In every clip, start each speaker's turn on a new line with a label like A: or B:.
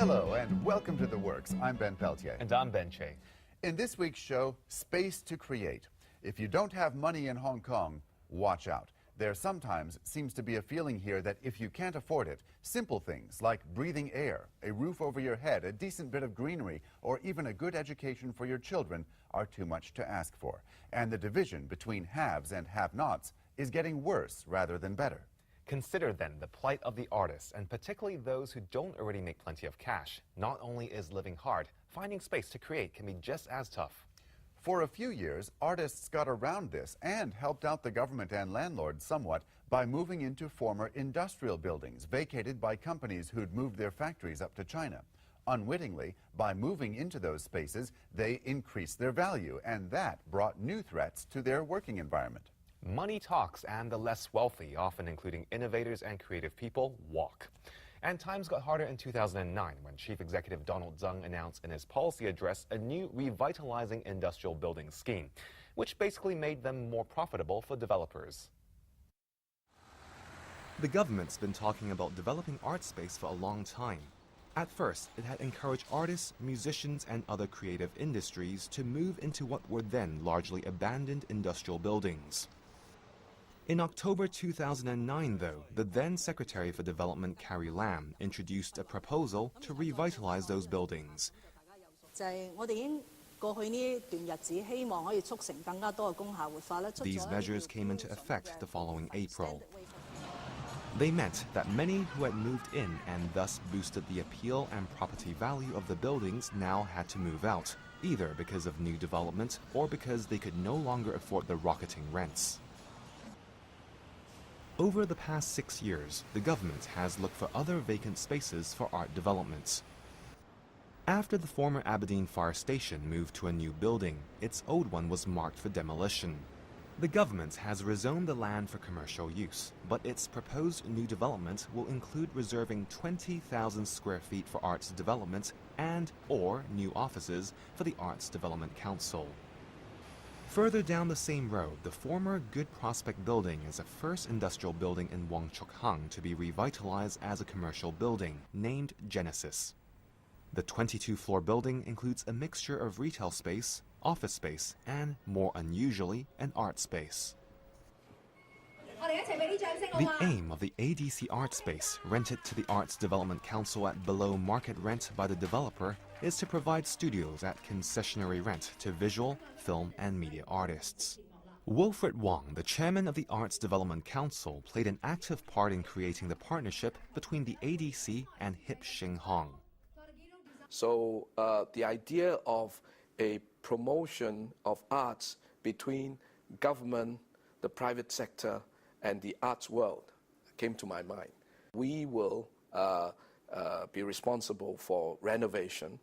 A: Hello and welcome to The Works. I'm Ben Peltier.
B: And I'm Ben Che.
A: In this week's show, Space to Create. If you don't have money in Hong Kong, watch out. There sometimes seems to be a feeling here that if you can't afford it, simple things like breathing air, a roof over your head, a decent bit of greenery, or even a good education for your children are too much to ask for. And the division between haves and have-nots is getting worse rather than better.
B: Consider then the plight of the artists, and particularly those who don't already make plenty of cash. Not only is living hard, finding space to create can be just as tough.
A: For a few years, artists got around this and helped out the government and landlords somewhat by moving into former industrial buildings vacated by companies who'd moved their factories up to China. Unwittingly, by moving into those spaces, they increased their value, and that brought new threats to their working environment.
B: Money talks, and the less wealthy, often including innovators and creative people, walk. And times got harder in 2009 when Chief Executive Donald Tsang announced in his policy address a new revitalizing industrial building scheme, which basically made them more profitable for developers. The government's been talking about developing Artspace for a long time. At first, it had encouraged artists, musicians, and other creative industries to move into what were then largely abandoned industrial buildings. In October 2009, though, the then Secretary for Development Carrie Lam introduced a proposal to revitalize those buildings. These measures came into effect the following April. They meant that many who had moved in and thus boosted the appeal and property value of the buildings now had to move out, either because of new development or because they could no longer afford the rocketing rents. Over the past 6 years, the government has looked for other vacant spaces for art developments. After the former Aberdeen Fire Station moved to a new building, its old one was marked for demolition. The government has rezoned the land for commercial use, but its proposed new development will include reserving 20,000 square feet for arts development and/or new offices for the Arts Development Council. Further down the same road, the former Good Prospect building is the first industrial building in Wong, Chuk to be revitalized as a commercial building, named Genesis. The 22-floor building includes a mixture of retail space, office space, and, more unusually, an art space. The aim of the ADC Artspace, rented to the Arts Development Council at below market rent by the developer, is to provide studios at concessionary rent to visual, film, and media artists. Wilfred Wong, the chairman of the Arts Development Council, played an active part in creating the partnership between the ADC and Hip Shing Hong.
C: So the idea of a promotion of arts between government, the private sector, and the arts world came to my mind. We will be responsible for renovation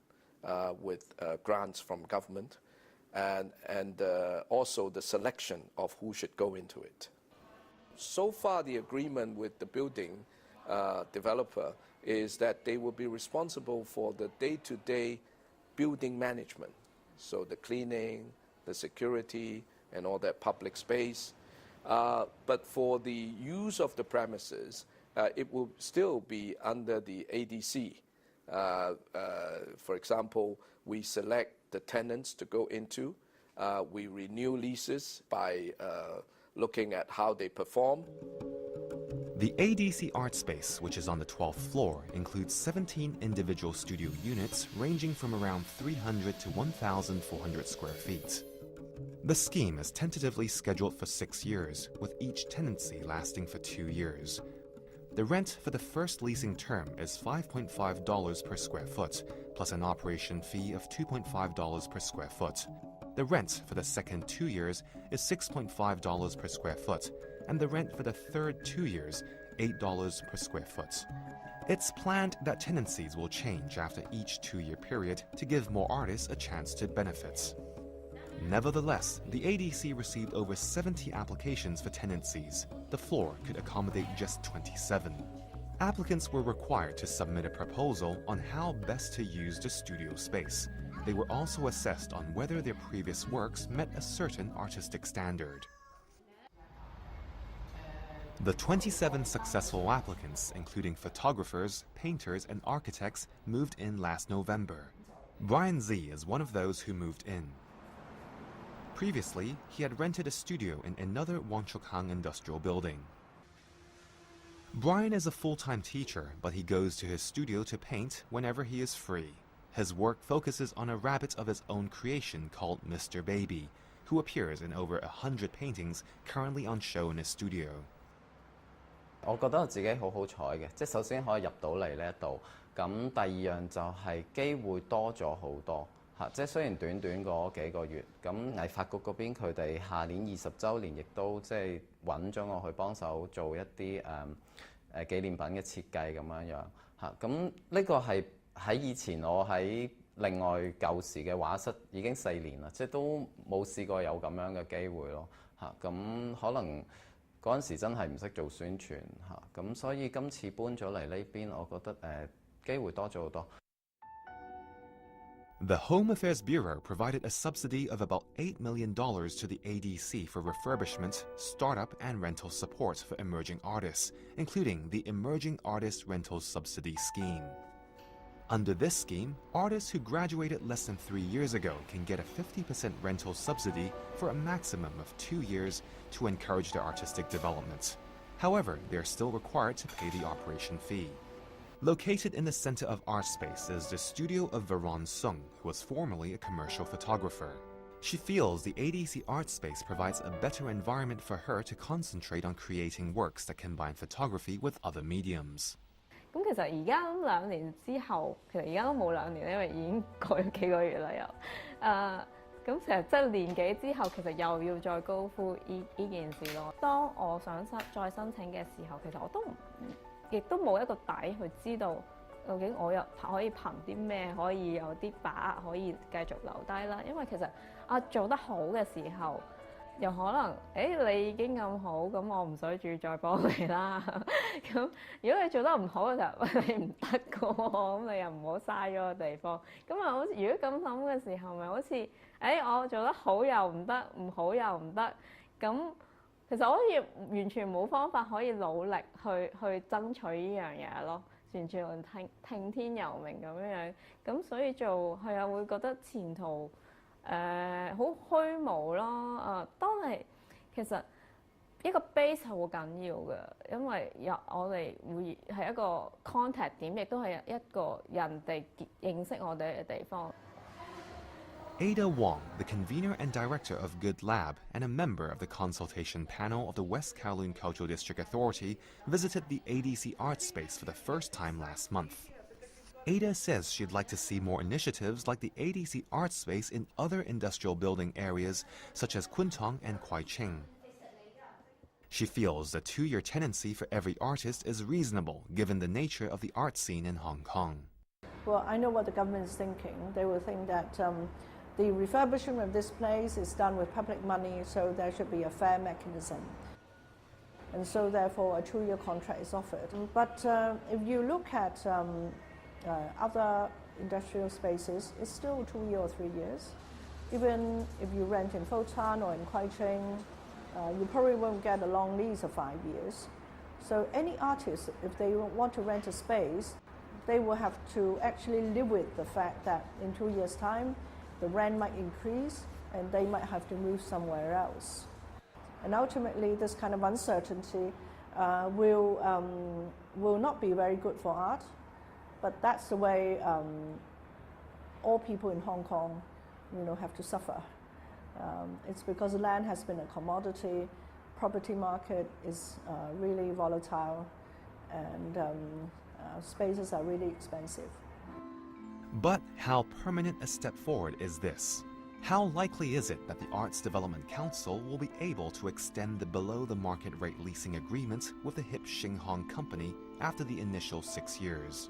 C: with grants from government and also the selection of who should go into it. So far, the agreement with the building developer is that they will be responsible for the day-to-day building management. So the cleaning, the security, and all that public space. But for the use of the premises, it will still be under the ADC. For example, we select the tenants to go into. We renew leases by looking at how they perform.
B: The ADC Artspace, which is on the 12th floor, includes 17 individual studio units ranging from around 300 to 1,400 square feet. The scheme is tentatively scheduled for 6 years, with each tenancy lasting for 2 years. The rent for the first leasing term is $5.5 per square foot, plus an operation fee of $2.5 per square foot. The rent for the second 2 years is $6.5 per square foot, and the rent for the third 2 years, $8 per square foot. It's planned that tenancies will change after each 2-year period to give more artists a chance to benefit. Nevertheless, the ADC received over 70 applications for tenancies. The floor could accommodate just 27. Applicants were required to submit a proposal on how best to use the studio space. They were also assessed on whether their previous works met a certain artistic standard. The 27 successful applicants, including photographers, painters, and architects, moved in last November. Brian Z is one of those who moved in. Previously, he had rented a studio in another Wong Chuk industrial building. Brian is a full-time teacher, but he goes to his studio to paint whenever he is free. His work focuses on a rabbit of his own creation called Mr. Baby, who appears in over 100 paintings currently on show in his studio.
D: 我覺得我自己好好彩嘅，即係首先可以入到嚟呢一度，咁第二樣就係機會多咗好多嚇，即係雖然短短嗰幾個月，咁藝發局嗰邊佢哋下年20週年亦都即係揾咗我去幫手做一啲紀念品嘅設計咁樣樣嚇，咁呢個係喺以前我喺另外舊時嘅畫室已經4年啦，即係都冇試過有咁樣嘅機會咯嚇，咁可能。嗰陣時真係唔識做宣傳嚇，咁所以今次搬咗嚟呢邊，我覺得機會多咗好多。
B: The Home Affairs Bureau provided a subsidy of about $8 million to the ADC for refurbishment, startup, and rental support for emerging artists, including the Emerging Artist Rental Subsidy Scheme. Under this scheme, artists who graduated less than 3 years ago can get a 50% rental subsidy for a maximum of 2 years to encourage their artistic development. However, they are still required to pay the operation fee. Located in the center of Artspace is the studio of Veron Sung, who was formerly a commercial photographer. She feels the ADC Artspace provides a better environment for her to concentrate on creating works that combine photography with other mediums.
E: 咁其實而家2年之後，其實而家都冇2年，因為已經過咗幾個月啦又。咁其實即係年幾之後，其實又要再高呼呢件事咯。當我想再申請嘅時候，其實我都亦都冇一個底去知道究竟我又可以憑啲咩可以有啲把握可以繼續留低啦。因為其實做得好嘅時候。又可能，你已經咁好，咁我唔使住再幫你啦。咁如果你做得唔好嘅時候，你唔得嘅喎，咁你又唔好嘥咗個地方。咁好似如果咁諗嘅時候，咪好似，我做得好又唔得，唔好又唔得。咁其實我亦完全冇方法可以努力去爭取呢樣嘢咯，完全聽天由命咁樣。咁所以係啊，會覺得前途。好虛無咯，當係其實一個 base 係好緊要嘅，因為我哋會係一個 contact 點，亦都係一個人哋認識我哋嘅地方。
B: Ada Wong, the convener and director of Good Lab and a member of the consultation panel of the West Kowloon Cultural District Authority, visited the ADC Artspace for the first time last month. Ada says she'd like to see more initiatives like the ADC Artspace in other industrial building areas such as Kwun Tong and Kwai Ching. She feels the 2-year tenancy for every artist is reasonable given the nature of the art scene in Hong Kong.
F: Well, I know what the government is thinking. They will think that the refurbishment of this place is done with public money, so there should be a fair mechanism. And so therefore a 2-year contract is offered. But if you look at other industrial spaces, it's still 2 years or 3 years. Even if you rent in Foshan or in Kwai Ching, you probably won't get a long lease of 5 years. So any artist, if they want to rent a space, they will have to actually live with the fact that in 2 years' time, the rent might increase and they might have to move somewhere else. And ultimately, this kind of uncertainty will not be very good for art. But that's the way all people in Hong Kong, have to suffer. It's because land has been a commodity, property market is really volatile, and spaces are really expensive.
B: But how permanent a step forward is this? How likely is it that the Arts Development Council will be able to extend the below-the-market rate leasing agreement with the hip Shing Hong company after the initial 6 years?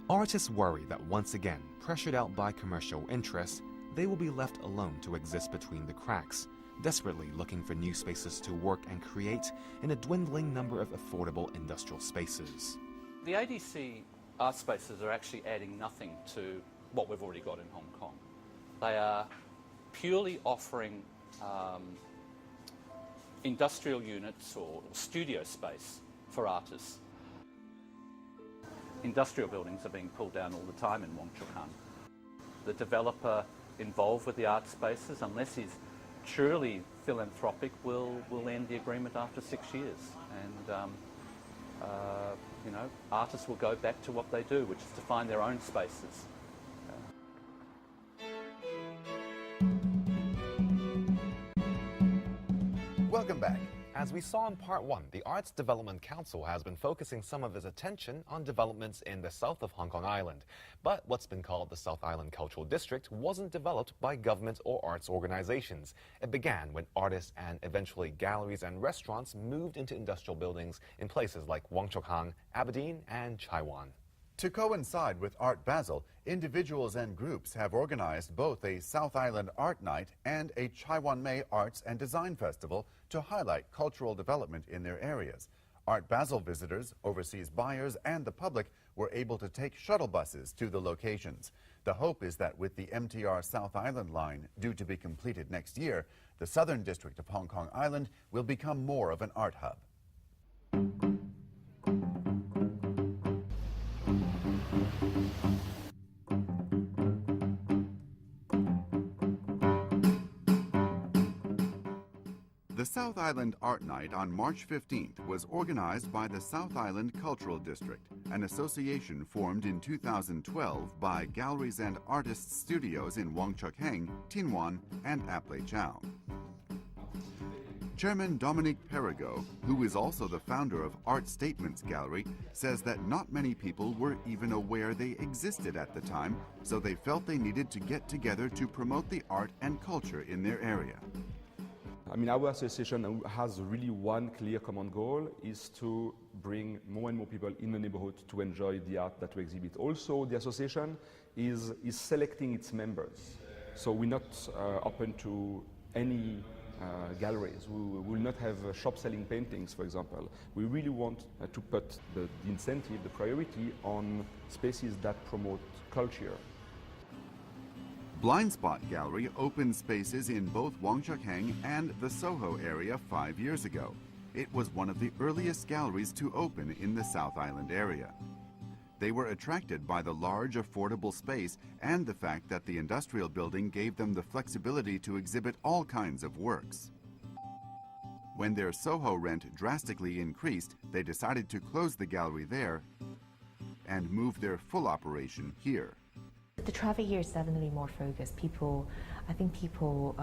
B: Artists worry that once again, pressured out by commercial interests, they will be left alone to exist between the cracks, desperately looking for new spaces to work and create in a dwindling number of affordable industrial spaces.
G: The ADC art spaces are actually adding nothing to what we've already got in Hong Kong. They are purely offering industrial units or studio space for artists. Industrial buildings are being pulled down all the time in Wong, Chuk. The developer involved with the art spaces, unless he's truly philanthropic, will end the agreement after 6 years. And you know, artists will go back to what they do, which is to find their own spaces.
A: Welcome back.
B: As we saw in part 1, the Arts Development Council has been focusing some of its attention on developments in the south of Hong Kong Island. But what's been called the South Island Cultural District wasn't developed by government or arts organizations. It began when artists and eventually galleries and restaurants moved into industrial buildings in places like Wong Chuk Hang, Aberdeen, and Chai Wan.
A: To coincide with Art Basel, individuals and groups have organized both a South Island Art Night and a Chai Wan Mei Arts and Design Festival to highlight cultural development in their areas. Art Basel visitors, overseas buyers, and the public were able to take shuttle buses to the locations. The hope is that with the MTR South Island line due to be completed next year, the southern district of Hong Kong Island will become more of an art hub. The South Island Art Night on March 15th was organized by the South Island Cultural District, an association formed in 2012 by galleries and artists' studios in Wong Chuk Hang, Tin Wan, and Apley Chow. Chairman Dominique Perrigot, who is also the founder of Art Statements Gallery, says that not many people were even aware they existed at the time, so they felt they needed to get together to promote the art and culture in their area.
H: I mean, our association has really one clear common goal, is to bring more and more people in the neighborhood to enjoy the art that we exhibit. Also, the association is selecting its members. So we're not open to any galleries. We will not have shop selling paintings, for example. We really want to put the incentive, the priority on spaces that promote culture.
A: Blind Spot Gallery opened spaces in both Wong Chuk Hang and the Soho area 5 years ago. It was one of the earliest galleries to open in the South Island area. They were attracted by the large, affordable space and the fact that the industrial building gave them the flexibility to exhibit all kinds of works. When their Soho rent drastically increased, they decided to close the gallery there and move their full operation here.
I: The traffic here is definitely more focused. I think people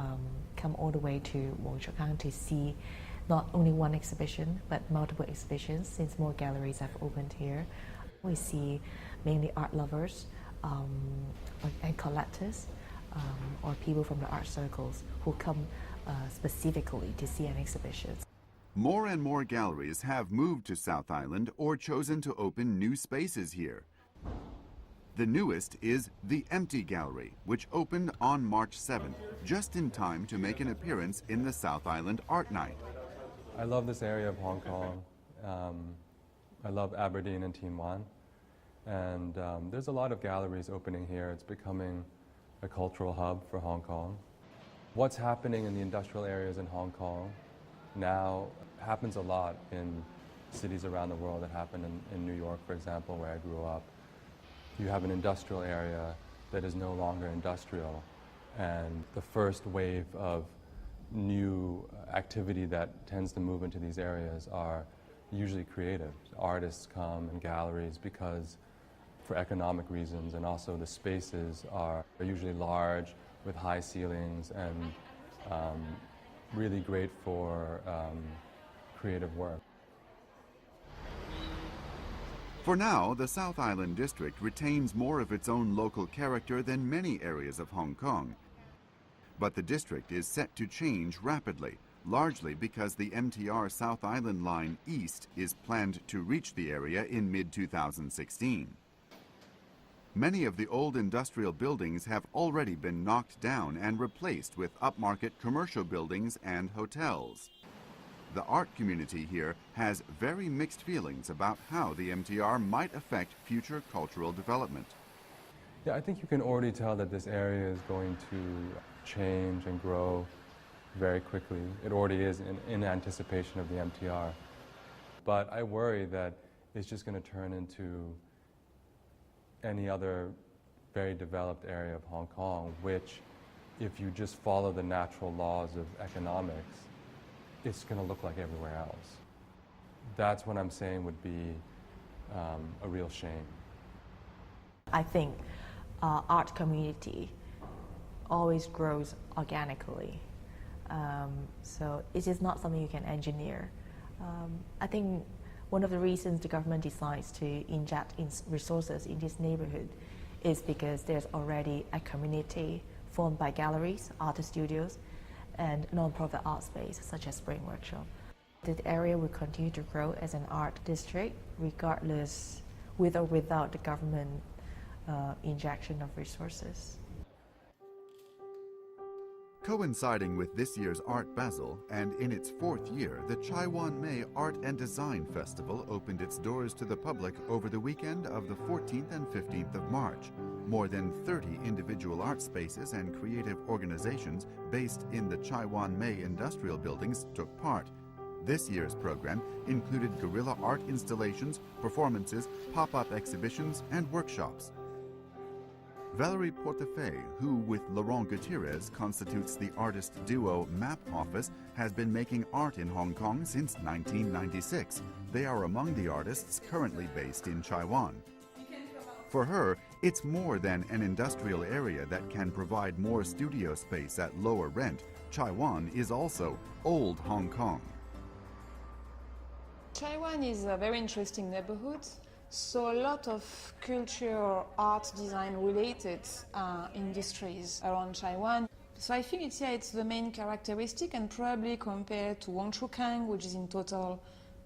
I: come all the way to Wong Chuk Hang to see not only one exhibition, but multiple exhibitions, since more galleries have opened here. We see mainly art lovers and collectors, or people from the art circles who come specifically to see an exhibition.
A: More and more galleries have moved to South Island or chosen to open new spaces here. The newest is the Empty Gallery, which opened on March 7th, just in time to make an appearance in the South Island Art Night.
J: I love this area of Hong Kong. I love Aberdeen and Tin Wan. And there's a lot of galleries opening here. It's becoming a cultural hub for Hong Kong. What's happening in the industrial areas in Hong Kong now happens a lot in cities around the world. That happened in New York, for example, where I grew up. You have an industrial area that is no longer industrial, and the first wave of new activity that tends to move into these areas are usually creative. Artists come and galleries because for economic reasons, and also the spaces are usually large with high ceilings and really great for creative work.
A: For now, the South Island District retains more of its own local character than many areas of Hong Kong. But the district is set to change rapidly, largely because the MTR South Island Line East is planned to reach the area in mid-2016. Many of the old industrial buildings have already been knocked down and replaced with upmarket commercial buildings and hotels. The art community here has very mixed feelings about how the MTR might affect future cultural development.
J: Yeah, I think you can already tell that this area is going to change and grow very quickly. It already is in anticipation of the MTR. But I worry that it's just going to turn into any other very developed area of Hong Kong, which, if you just follow the natural laws of economics, it's going to look like everywhere else. That's what I'm saying would be a real shame.
I: I think art community always grows organically. So it is not something you can engineer. I think one of the reasons the government decides to inject resources in this neighborhood is because there's already a community formed by galleries, art studios, and non-profit art space such as Spring Workshop. The area will continue to grow as an art district regardless, with or without the government injection of resources.
A: Coinciding with this year's Art Basel, and in its 4th year, the Chai Wan Mei Art and Design Festival opened its doors to the public over the weekend of the 14th and 15th of March. More than 30 individual art spaces and creative organizations based in the Chai Wan Mei industrial buildings took part. This year's program included guerrilla art installations, performances, pop-up exhibitions, and workshops. Valerie Portefeuille, who with Laurent Gutierrez constitutes the artist duo Map Office, has been making art in Hong Kong since 1996. They are among the artists currently based in Chai Wan. For her, it's more than an industrial area that can provide more studio space at lower rent. Chai Wan is also old Hong Kong.
K: Chai Wan is a very interesting neighborhood. So a lot of culture, art, design related industries around Chai Wan. So I think it's the main characteristic, and probably compared to Wong Chuk, which is in total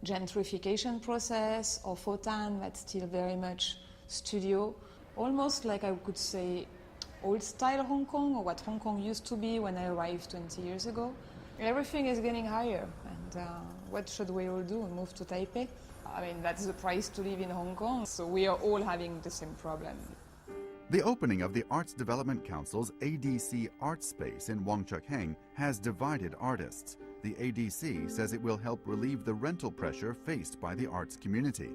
K: gentrification process, or Fotan, that's still very much studio. Almost like I could say old style Hong Kong, or what Hong Kong used to be when I arrived 20 years ago. Everything is getting higher, and what should we all do? Move to Taipei? I mean, that's the price to live in Hong Kong, so we are all having the same problem.
A: The opening of the Arts Development Council's ADC Artspace in Wong Chuk has divided artists. The ADC says it will help relieve the rental pressure faced by the arts community.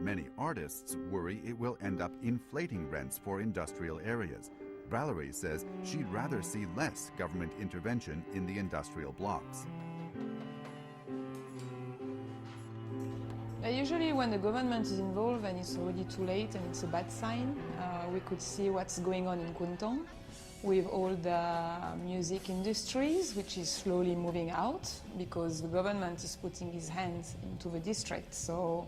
A: Many artists worry it will end up inflating rents for industrial areas. Valerie says she'd rather see less government intervention in the industrial blocks.
K: Usually when the government is involved and it's already too late and it's a bad sign, we could see what's going on in Kwun Tong with all the music industries, which is slowly moving out because the government is putting his hands into the district. So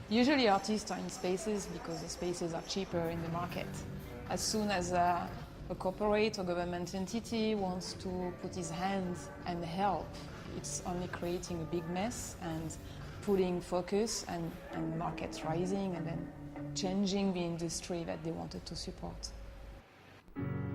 K: usually artists are in spaces because the spaces are cheaper in the market. As soon as a corporate or government entity wants to put his hands and help, it's only creating a big mess and putting focus and markets rising and then changing the industry that they wanted to support.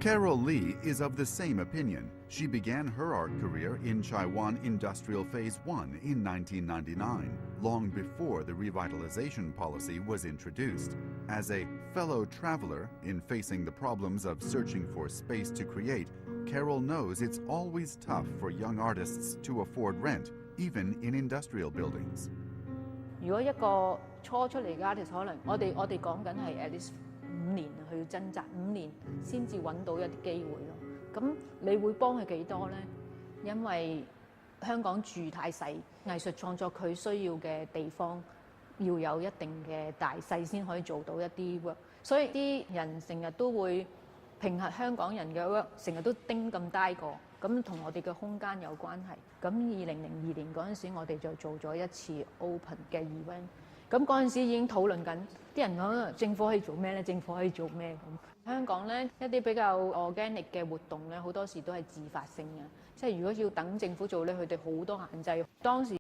A: Carol Lee is of the same opinion. She began her art career in Chai Wan Industrial Phase 1 in 1999, long before the revitalization policy was introduced. As a fellow traveler in facing the problems of searching for space to create, Carol knows it's always tough for young artists to afford rent, even in industrial buildings.
L: 如果一個初出嚟嘅 artist， 可能我哋講緊係 at least 5年去掙扎，5年先至揾到一啲機會咯。咁你會幫佢幾多呢？因為香港住太細，藝術創作佢需要嘅地方要有一定嘅大細先可以做到一啲 work， 所以啲人成日都會評核香港人嘅 work， 成日都叮咁低個。咁同我哋嘅空間有關係。咁2002年嗰陣時，我哋就做咗一次 open 嘅 event。咁嗰陣時已經討論緊，啲人講政府可以做咩咧？政府可以做咩咁？香港咧一啲比較 organic 嘅活動咧，好多時都係自發性嘅，即係如果要等政府做咧，佢哋好多限制。當時